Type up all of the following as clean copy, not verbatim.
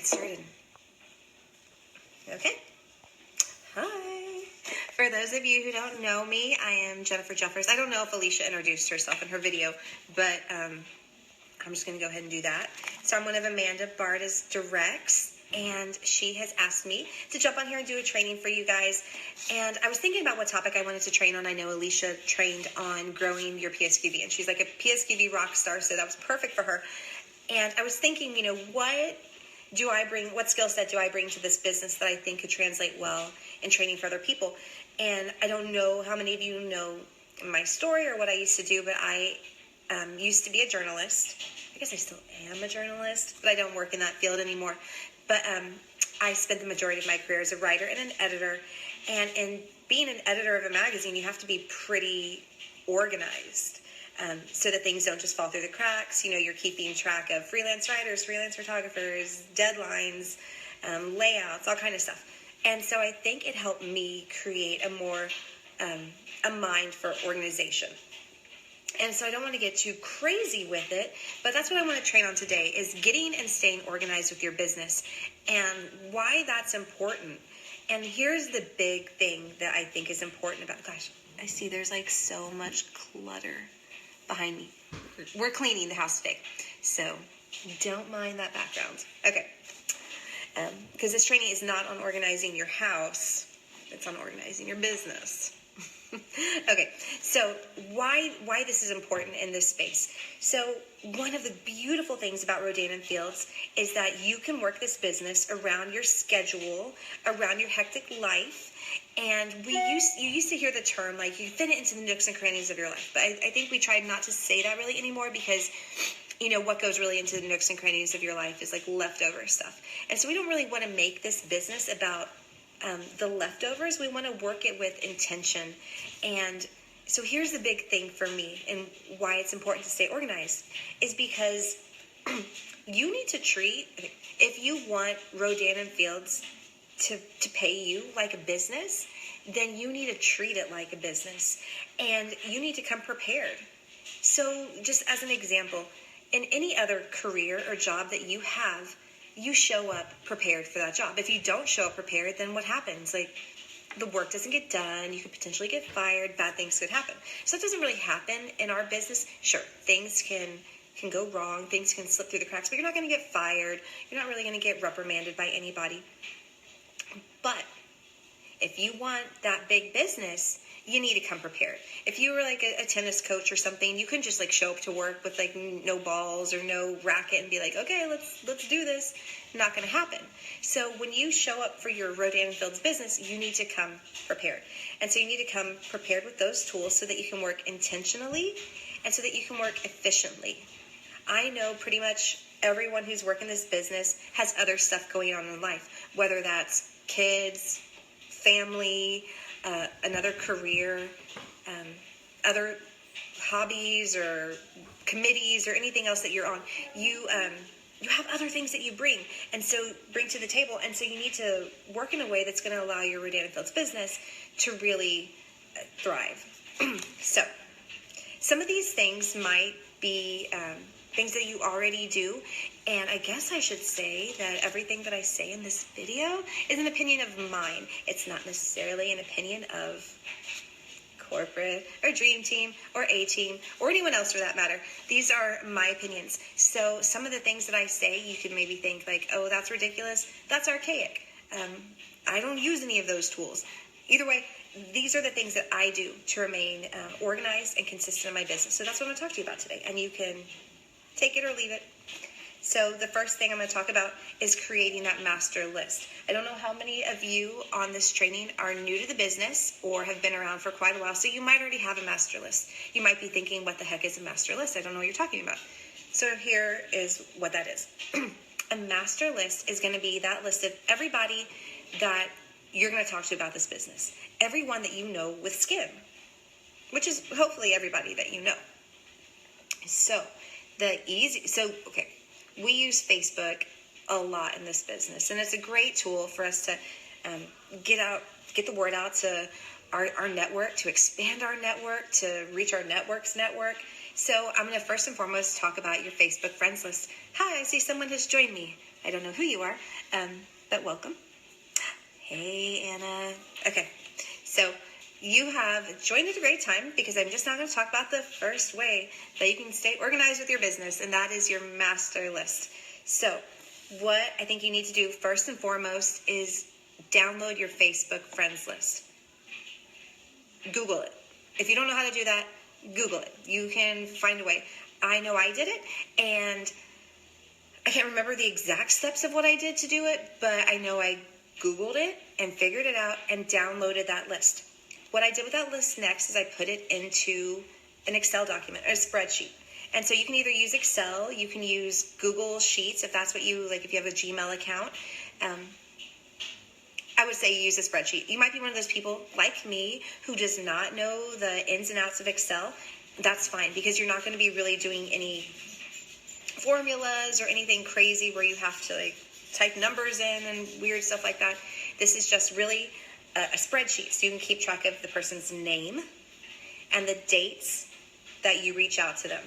get started. Okay. Hi. For those of you who don't know me, I am Jennifer Jeffers. I don't know if Alicia introduced herself in her video, but I'm just going to go ahead and do that. So I'm one of Amanda Barda's directs, and she has asked me to jump on here and do a training for you guys. And I was thinking about what topic I wanted to train on. I know Alicia trained on growing your PSQV, and she's like a PSQV rock star, so that was perfect for her. And I was thinking, what skill set do I bring to this business that I think could translate well in training for other people? And I don't know how many of you know my story or what I used to do, but I used to be a journalist. I guess I still am a journalist, but I don't work in that field anymore. But I spent the majority of my career as a writer and an editor. And in being an editor of a magazine, you have to be pretty organized. So that things don't just fall through the cracks. You're keeping track of freelance writers, freelance photographers, deadlines, layouts, all kind of stuff. And so I think it helped me create a mind for organization. And so I don't want to get too crazy with it, but that's what I want to train on today, is getting and staying organized with your business and why that's important. And here's the big thing that I think is important about, gosh, I see there's like so much clutter behind me. We're cleaning the house today, so don't mind that background. Okay, because this training is not on organizing your house, it's on organizing your business. Okay, so why this is important in this space. So one of the beautiful things about Rodan & Fields is that you can work this business around your schedule, around your hectic life. And you used to hear the term, like, you fit it into the nooks and crannies of your life. But I think we tried not to say that really anymore because, what goes really into the nooks and crannies of your life is like leftover stuff. And so we don't really want to make this business about the leftovers. We want to work it with intention. And so here's the big thing for me and why it's important to stay organized is because you need to treat, if you want Rodan & Fields to pay you like a business, then you need to treat it like a business, and you need to come prepared. So just as an example, in any other career or job that you have, you show up prepared for that job. If you don't show up prepared, then what happens? Like, the work doesn't get done, you could potentially get fired, bad things could happen. So that doesn't really happen in our business. Sure, things can go wrong, things can slip through the cracks, but you're not going to get fired, you're not really going to get reprimanded by anybody. But if you want that big business, you need to come prepared. If you were like a tennis coach or something, you couldn't just like show up to work with like no balls or no racket and be like, okay, let's do this. Not going to happen. So when you show up for your Rodan & Fields business, you need to come prepared. And so you need to come prepared with those tools so that you can work intentionally and so that you can work efficiently. I know pretty much everyone who's working this business has other stuff going on in life, whether that's kids, family, another career, other hobbies or committees or anything else that you're on. You have other things that you bring to the table, and so you need to work in a way that's going to allow your Rodan & Fields business to really thrive. So some of these things might be things that you already do, and I guess I should say that everything that I say in this video is an opinion of mine. It's not necessarily an opinion of corporate or Dream Team or A-Team or anyone else for that matter. These are my opinions. So some of the things that I say, you could maybe think like, oh, that's ridiculous. That's archaic. I don't use any of those tools. Either way, these are the things that I do to remain organized and consistent in my business. So that's what I'm going to talk to you about today. And you can take it or leave it. So the first thing I'm going to talk about is creating that master list. I don't know how many of you on this training are new to the business or have been around for quite a while, so you might already have a master list. You might be thinking, what the heck is a master list? I don't know what you're talking about. So here is what that is. A master list is going to be that list of everybody that you're going to talk to about this business. Everyone that you know with skin, which is hopefully everybody that you know. Okay, we use Facebook a lot in this business, and it's a great tool for us to get the word out to our network, to expand our network, to reach our network's network. So I'm going to first and foremost talk about your Facebook friends list. Hi, I see someone has joined me. I don't know who you are, but welcome. Hey, Anna. Okay, so you have joined at a great time because I'm just now going to talk about the first way that you can stay organized with your business, and that is your master list. So what I think you need to do first and foremost is download your Facebook friends list. Google it. If you don't know how to do that, Google it. You can find a way. I know I did it, and I can't remember the exact steps of what I did to do it, but I know I Googled it and figured it out and downloaded that list. What I did with that list next is I put it into an Excel document, or a spreadsheet. And so you can either use Excel, you can use Google Sheets if that's what you like, if you have a Gmail account. I would say you use a spreadsheet. You might be one of those people like me who does not know the ins and outs of Excel. That's fine, because you're not going to be really doing any formulas or anything crazy where you have to like type numbers in and weird stuff like that. This is just really a spreadsheet, so you can keep track of the person's name and the dates that you reach out to them.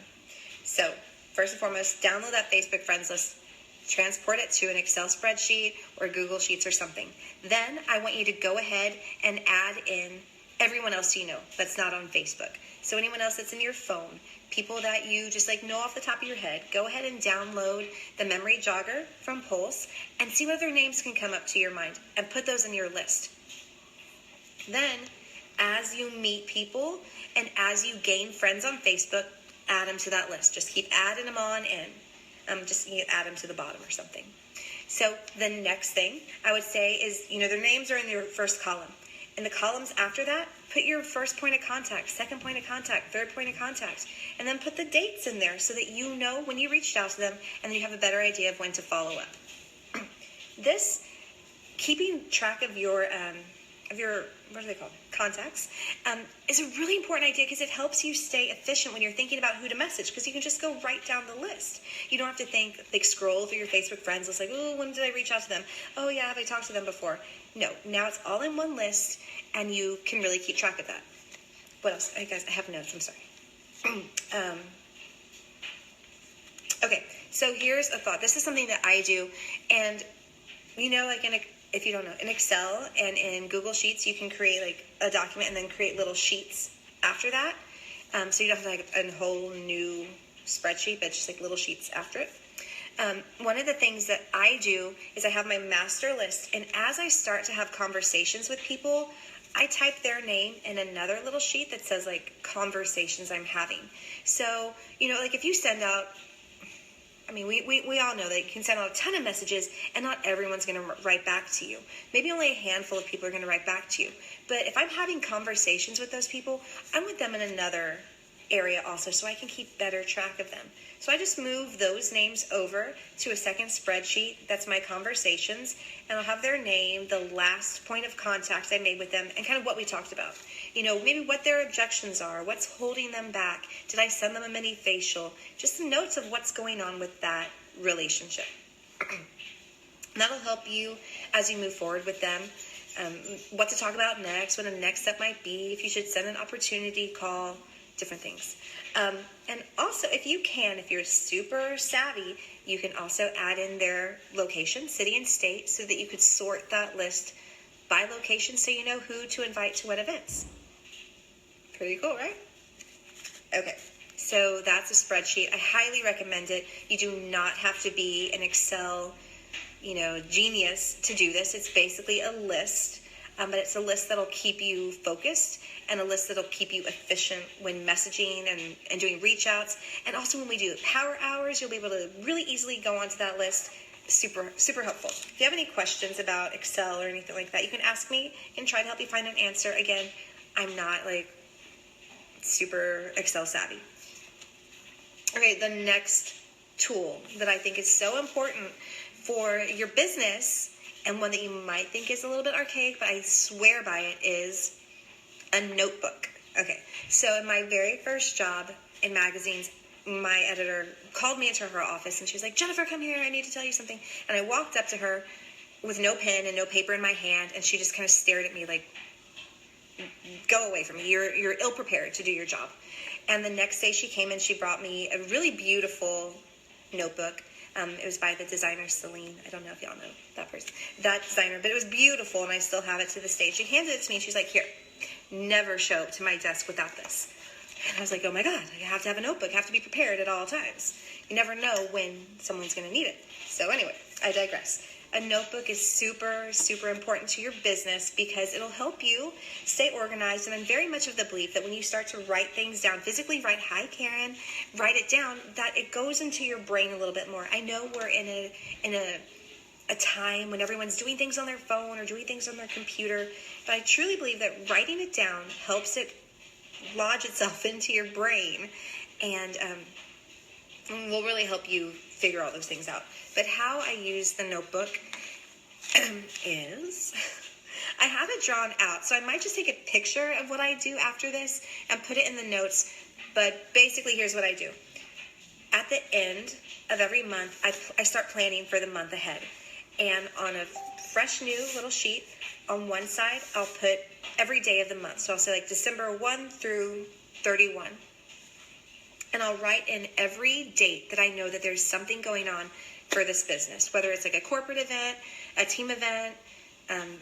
So first and foremost, download that Facebook friends list, transport it to an Excel spreadsheet or Google Sheets or something. Then I want you to go ahead and add in everyone else you know that's not on Facebook. So anyone else that's in your phone, people that you just like know off the top of your head, go ahead and download the memory jogger from Pulse and see what other names can come up to your mind and put those in your list. Then as you meet people and as you gain friends on Facebook, add them to that list. Just keep adding them on in. Just add them to the bottom or something. So the next thing I would say is, their names are in your first column. In the columns after that, put your first point of contact, second point of contact, third point of contact, and then put the dates in there so that you know when you reached out to them and then you have a better idea of when to follow up. This, keeping track of your what are they called? Contacts, is a really important idea because it helps you stay efficient when you're thinking about who to message, because you can just go right down the list. You don't have to scroll through your Facebook friends list like, oh, when did I reach out to them? Oh yeah, have I talked to them before? No, now it's all in one list and you can really keep track of that. What else? I have notes, I'm sorry. Okay, so here's a thought. This is something that I do, and if you don't know, in Excel and in Google Sheets, you can create like a document and then create little sheets after that. So you don't have to like a whole new spreadsheet, but just like little sheets after it. One of the things that I do is I have my master list, and as I start to have conversations with people, I type their name in another little sheet that says like conversations I'm having. So, like if you send out, we all know that you can send out a ton of messages and not everyone's going to write back to you. Maybe only a handful of people are going to write back to you. But if I'm having conversations with those people, I want them in another area also so I can keep better track of them. So I just move those names over to a second spreadsheet. That's my conversations. And I'll have their name, the last point of contact I made with them, and kind of what we talked about. Maybe what their objections are, what's holding them back. Did I send them a mini facial? Just some notes of what's going on with that relationship. And that'll help you as you move forward with them. What to talk about next, what the next step might be, if you should send an opportunity call, different things. And also, if you're super savvy, you can also add in their location, city and state, so that you could sort that list by location so you know who to invite to what events. Pretty cool, right? Okay, so that's a spreadsheet. I highly recommend it. You do not have to be an Excel, genius to do this. It's basically a list, but it's a list that'll keep you focused and a list that'll keep you efficient when messaging and doing reach outs. And also when we do power hours, you'll be able to really easily go onto that list. Super, super helpful. If you have any questions about Excel or anything like that, you can ask me and try to help you find an answer. Again, I'm not like super Excel savvy. Okay, the next tool that I think is so important for your business, and one that you might think is a little bit archaic, but I swear by it, is a notebook. Okay, so in my very first job in magazines, my editor called me into her office and she was like, Jennifer, come here, I need to tell you something. And I walked up to her with no pen and no paper in my hand, and she just kind of stared at me like, go away from me, you're ill-prepared to do your job. And the next day she came and she brought me a really beautiful notebook. It was by the designer Celine. I don't know if y'all know that person, that designer, but it was beautiful, and I still have it to this day. She handed it to me, and she's like, here, never show up to my desk without this. And I was like, oh my God, I have to have a notebook. I have to be prepared at all times. You never know when someone's going to need it. So anyway, I digress. A notebook is super, super important to your business because it'll help you stay organized. And I'm very much of the belief that when you start to write things down, physically write, hi Karen, write it down, that it goes into your brain a little bit more. I know we're in a time when everyone's doing things on their phone or doing things on their computer, but I truly believe that writing it down helps it lodge itself into your brain, and will really help you figure all those things out. But how I use the notebook is I have it drawn out, so I might just take a picture of what I do after this and put it in the notes. But basically, here's what I do. At the end of every month, I start planning for the month ahead. And on a fresh new little sheet, on one side, I'll put every day of the month. So I'll say like December 1 through 31. And I'll write in every date that I know that there's something going on for this business, whether it's like a corporate event, a team event,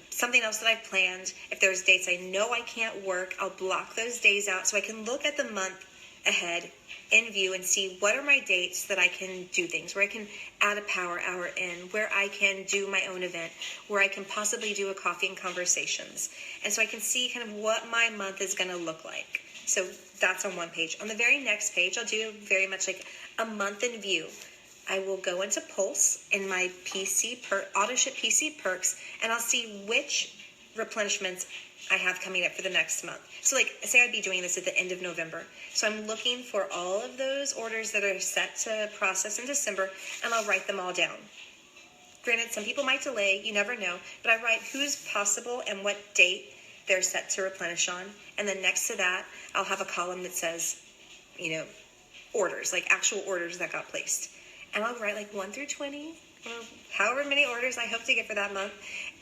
something else that I've planned. If there's dates I know I can't work, I'll block those days out so I can look at the month ahead in view and see what are my dates that I can do things, where I can add a power hour in, where I can do my own event, where I can possibly do a coffee and conversations. And so I can see kind of what my month is going to look like. So that's on one page. On the very next page, I'll do very much like a month in view. I will go into Pulse in my AutoShip PC perks, and I'll see which replenishments I have coming up for the next month. So like, say I'd be doing this at the end of November. So I'm looking for all of those orders that are set to process in December, and I'll write them all down. Granted, some people might delay, you never know, but I write who's possible and what date they're set to replenish on. And then next to that, I'll have a column that says, orders, like actual orders that got placed. And I'll write like 1 through 20, or however many orders I hope to get for that month.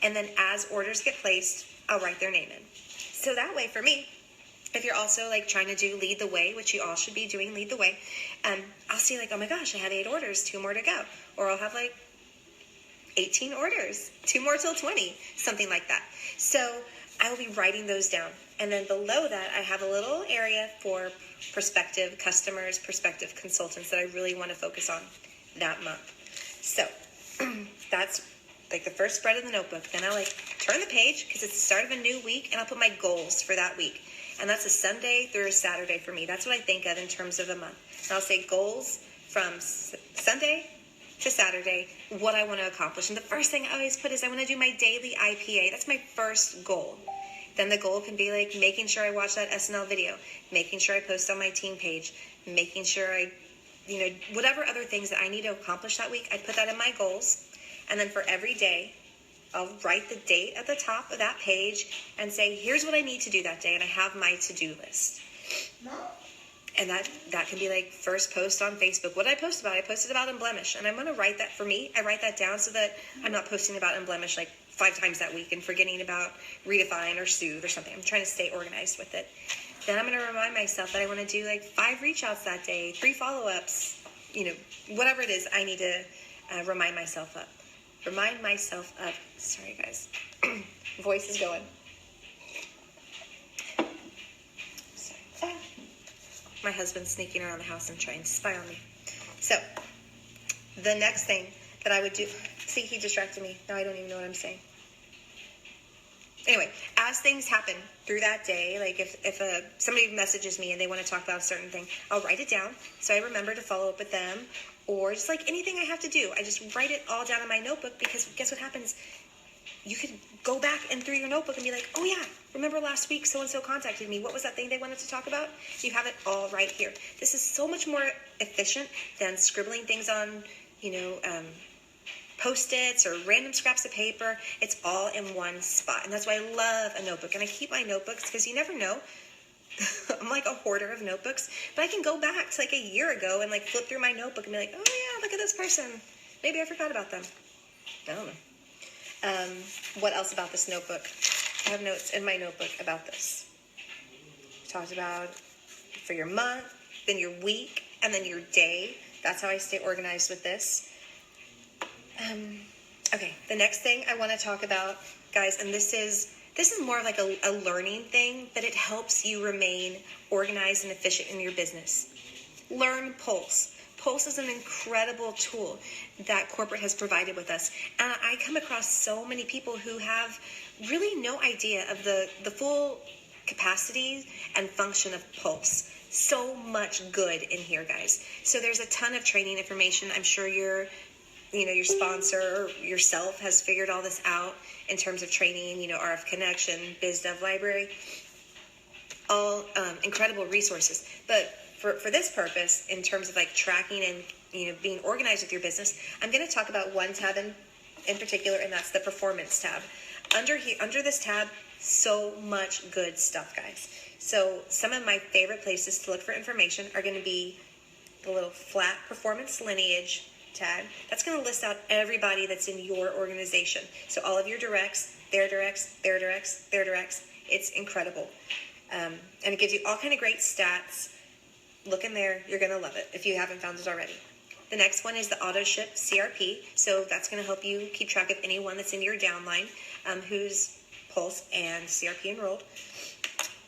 And then as orders get placed, I'll write their name in. So that way for me, if you're also like trying to do lead the way, which you all should be doing, lead the way, I'll see like, oh my gosh, I had 8 orders, 2 more to go. Or I'll have like 18 orders, 2 more till 20, something like that. So I will be writing those down. And then below that, I have a little area for prospective customers, prospective consultants that I really want to focus on that month. So that's like the first spread of the notebook. Then I'll like turn the page because it's the start of a new week, and I'll put my goals for that week. And that's a Sunday through a Saturday for me. That's what I think of in terms of a month. And I'll say goals from Sunday to Saturday, what I want to accomplish. And the first thing I always put is I want to do my daily IPA. That's my first goal. Then the goal can be like making sure I watch that SNL video, making sure I post on my team page, making sure I, whatever other things that I need to accomplish that week, I put that in my goals. And then for every day, I'll write the date at the top of that page and say, here's what I need to do that day. And I have my to-do list. And that can be like first post on Facebook. What did I post about? I posted about Unblemished. And I'm going to write that for me. I write that down so that I'm not posting about Unblemished like 5 times that week and forgetting about Redefine or Soothe or something. I'm trying to stay organized with it. Then I'm going to remind myself that I want to do like 5 reach outs that day, 3 follow-ups, whatever it is I need to remind myself of. Remind myself of. Sorry, guys. Voice is going. Sorry. My husband's sneaking around the house and trying to spy on me. So, the next thing that I would do. See, he distracted me. Now I don't even know what I'm saying. Anyway, as things happen through that day, like if somebody messages me and they want to talk about a certain thing, I'll write it down so I remember to follow up with them. Or just like anything I have to do, I just write it all down in my notebook, because guess what happens? You could go back and through your notebook and be like, oh yeah, remember last week so-and-so contacted me. What was that thing they wanted to talk about? You have it all right here. This is so much more efficient than scribbling things on, Post-its or random scraps of paper. It's all in one spot. And that's why I love a notebook. And I keep my notebooks because you never know. I'm like a hoarder of notebooks. But I can go back to like a year ago and like flip through my notebook and be like, oh yeah, look at this person. Maybe I forgot about them. I don't know. What else about this notebook? I have notes in my notebook about this. We talked about for your month, then your week, and then your day. That's how I stay organized with this. Okay, the next thing I want to talk about, guys, and this is more like a learning thing, but it helps you remain organized and efficient in your business. Learn Pulse. Pulse is an incredible tool that corporate has provided with us. And I come across so many people who have really no idea of the full capacity and function of Pulse. So much good in here, guys. So there's a ton of training information. I'm sure your sponsor or yourself has figured all this out in terms of training, RF Connection, BizDev Library, all incredible resources. But for this purpose, in terms of like tracking and being organized with your business, I'm going to talk about one tab in particular, and that's the performance tab. Under this tab, so much good stuff, guys. So some of my favorite places to look for information are going to be the little flat performance lineage tab. That's going to list out everybody that's in your organization. So all of your directs, their directs, their directs, their directs. It's incredible. And it gives you all kind of great stats. Look in there. You're going to love it if you haven't found it already. The next one is the AutoShip CRP. So that's going to help you keep track of anyone that's in your downline who's Pulse and CRP enrolled.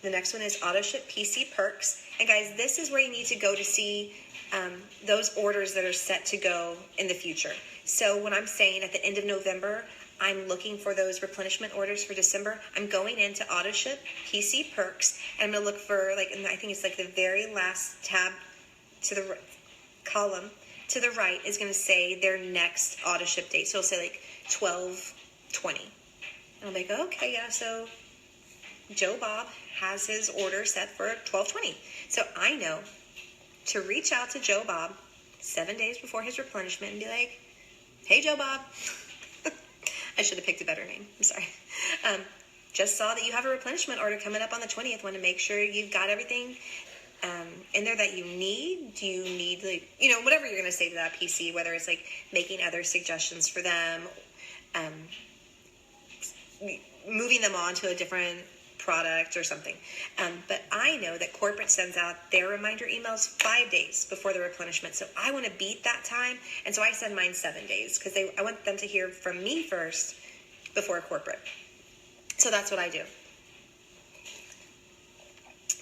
The next one is AutoShip PC Perks. And guys, this is where you need to go to see those orders that are set to go in the future. So when I'm saying at the end of November, I'm looking for those replenishment orders for December, I'm going into AutoShip PC Perks, and I'm going to look for, and I think it's the very last tab to the column to the right is going to say their next AutoShip date. So it'll say 12/20. And I'm like, okay, yeah, so Joe Bob has his order set for 12/20. So I know to reach out to Joe Bob 7 days before his replenishment and be like, hey, Joe Bob. I should have picked a better name. I'm sorry. Just saw that you have a replenishment order coming up on the 20th. Want to make sure you've got everything in there that you need. Do you need, whatever you're going to say to that PC, whether it's making other suggestions for them, moving them on to a different product or something. But I know that corporate sends out their reminder emails 5 days before the replenishment. So I want to beat that time. And so I send mine 7 days because I want them to hear from me first before corporate. So that's what I do.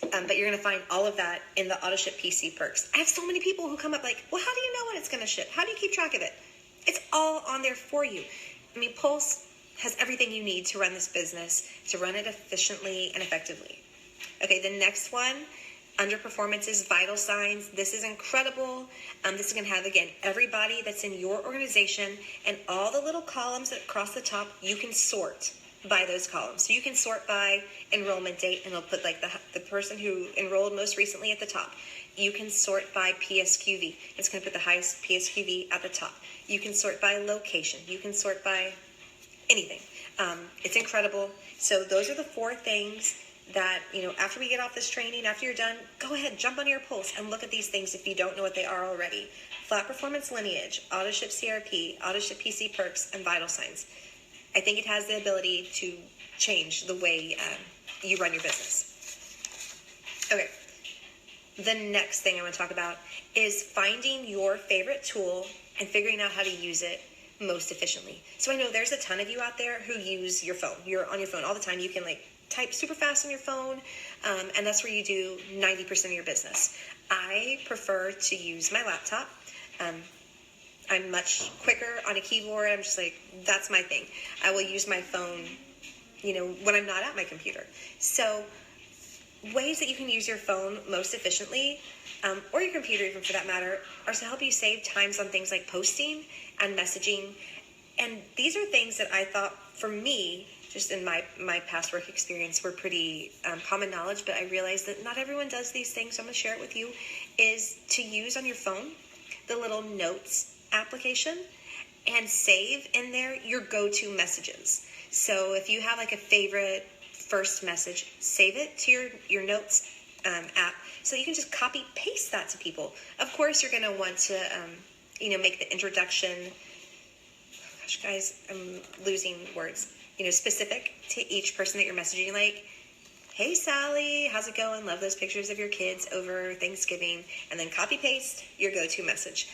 But you're going to find all of that in the AutoShip PC Perks. I have so many people who come up well, how do you know when it's going to ship? How do you keep track of it? It's all on there for you. Pulse has everything you need to run this business, to run it efficiently and effectively. Okay, the next one, under performance, is Vital Signs. This is incredible. This is going to have, again, everybody that's in your organization, and all the little columns across the top, you can sort by those columns. So you can sort by enrollment date, and it'll put the person who enrolled most recently at the top. You can sort by PSQV. It's going to put the highest PSQV at the top. You can sort by location. You can sort by anything. It's incredible. So those are the 4 things that, after we get off this training, after you're done, go ahead, jump on your Pulse and look at these things if you don't know what they are already. Flat Performance Lineage, AutoShip CRP, AutoShip PC Perks, and Vital Signs. I think it has the ability to change the way you run your business. Okay. The next thing I want to talk about is finding your favorite tool and figuring out how to use it most efficiently. So I know there's a ton of you out there who use your phone. You're on your phone all the time. You can type super fast on your phone, and that's where you do 90% of your business. I prefer to use my laptop. I'm much quicker on a keyboard. I'm just that's my thing. I will use my phone, when I'm not at my computer. So ways that you can use your phone most efficiently, or your computer even for that matter, are to help you save times on things like posting and messaging. And these are things that I thought, for me, just in my past work experience, were pretty common knowledge, but I realized that not everyone does these things, so I'm going to share it with you, is to use on your phone the little notes application and save in there your go-to messages. So if you have a favorite first message, save it to your notes app, so you can just copy paste that to people. Of course, you're going to want to make the introduction, gosh guys, I'm losing words, specific to each person that you're messaging, hey Sally, how's it going? Love those pictures of your kids over Thanksgiving. And then copy paste your go-to message.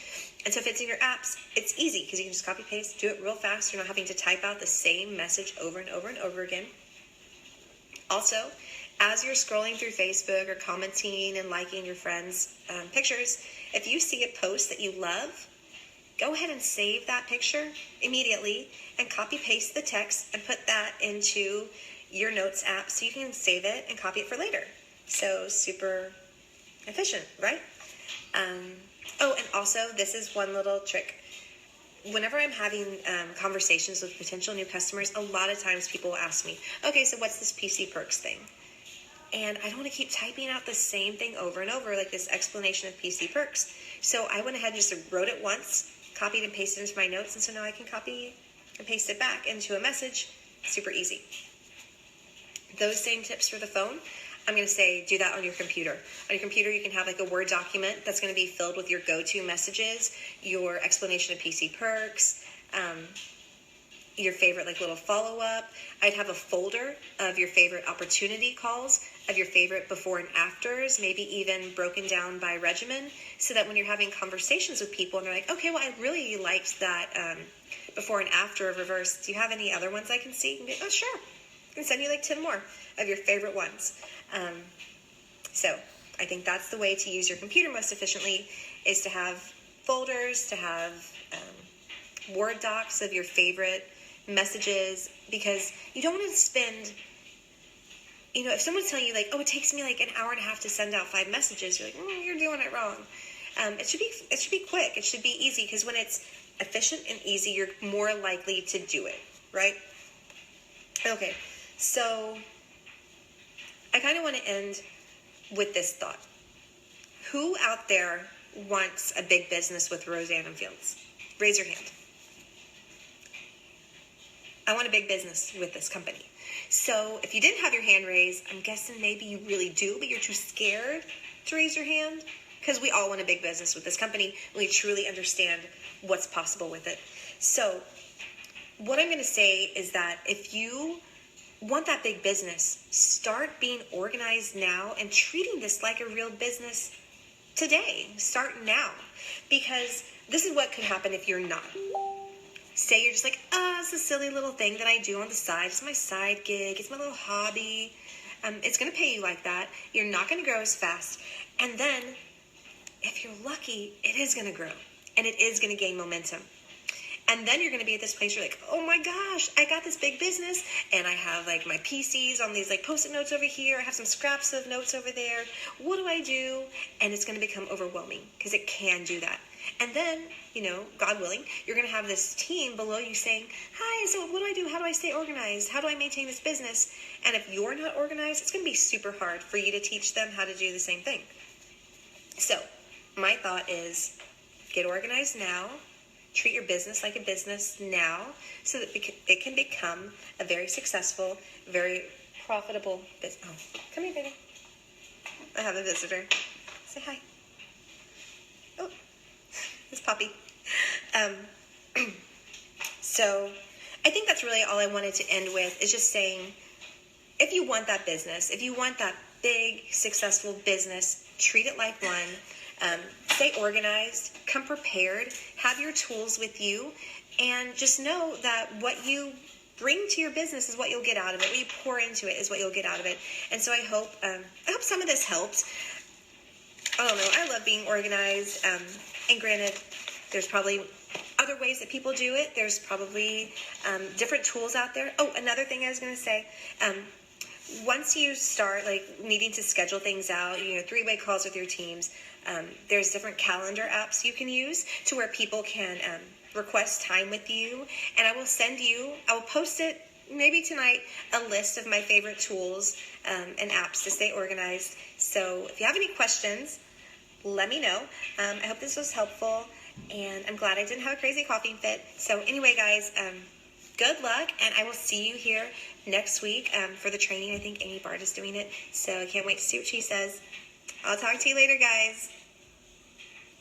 And so if it's in your apps, it's easy because you can just copy paste, do it real fast. You're not having to type out the same message over and over and over again. Also, as you're scrolling through Facebook or commenting and liking your friends' pictures, if you see a post that you love, go ahead and save that picture immediately and copy paste the text and put that into your notes app so you can save it and copy it for later. So super efficient, right? Oh, and also this is one little trick. Whenever I'm having conversations with potential new customers, a lot of times people will ask me, okay, so what's this PC Perks thing? And I don't want to keep typing out the same thing over and over, like this explanation of PC Perks. So I went ahead and just wrote it once, copied and pasted into my notes, and so now I can copy and paste it back into a message. Super easy. Those same tips for the phone, I'm going to say do that on your computer. On your computer, you can have like a Word document that's going to be filled with your go-to messages, your explanation of PC Perks, your favorite like little follow-up. I'd have a folder of your favorite opportunity calls, of your favorite before and afters, maybe even broken down by regimen, so that when you're having conversations with people and they're like, okay, well, I really liked that before and after of reverse. Do you have any other ones I can see? You can be, oh, sure. I can send you like 10 more of your favorite ones. So I think that's the way to use your computer most efficiently, is to have folders, to have Word docs of your favorite messages, because you don't want to spend, if someone's telling you like, oh, it takes me like an hour and a half to send out 5 messages, you're like, you're doing it wrong. It should be quick. It should be easy, because when it's efficient and easy, you're more likely to do it, right? Okay, so I kind of want to end with this thought. Who out there wants a big business with Roseanne and Fields? Raise your hand. I want a big business with this company. So if you didn't have your hand raised, I'm guessing maybe you really do, but you're too scared to raise your hand, because we all want a big business with this company. We truly understand what's possible with it. So what I'm going to say is that if you want that big business, start being organized now and treating this like a real business today. Start now, because this is what could happen if you're not. Say you're just like, it's a silly little thing that I do on the side. It's my side gig. It's my little hobby. It's going to pay you like that. You're not going to grow as fast. And then, if you're lucky, it is going to grow. And it is going to gain momentum. And then you're going to be at this place where you're like, oh my gosh, I got this big business. And I have like my PCs on these like Post-it notes over here. I have some scraps of notes over there. What do I do? And it's going to become overwhelming, because it can do that. And then, God willing, you're going to have this team below you saying, hi, so what do I do? How do I stay organized? How do I maintain this business? And if you're not organized, it's going to be super hard for you to teach them how to do the same thing. So my thought is, get organized now. Treat your business like a business now, so that it can become a very successful, very profitable business. Oh, come here, baby. I have a visitor. Say hi. Oh, it's Poppy. So I think that's really all I wanted to end with, is just saying, if you want that business, if you want that big, successful business, treat it like one. Stay organized, come prepared, have your tools with you, and just know that what you bring to your business is what you'll get out of it. What you pour into it is what you'll get out of it. And so I hope some of this helped. I don't know. I love being organized. And granted, there's probably other ways that people do it. There's probably different tools out there. Oh, another thing I was going to say. Once you start like needing to schedule things out, 3-way calls with your teams, there's different calendar apps you can use to where people can request time with you. And I will post it maybe tonight, a list of my favorite tools and apps to stay organized. So if you have any questions, let me know. I hope this was helpful, and I'm glad I didn't have a crazy coughing fit. So anyway, guys, good luck, and I will see you here next week for the training. I think Amy Bard is doing it, so I can't wait to see what she says. I'll talk to you later, guys.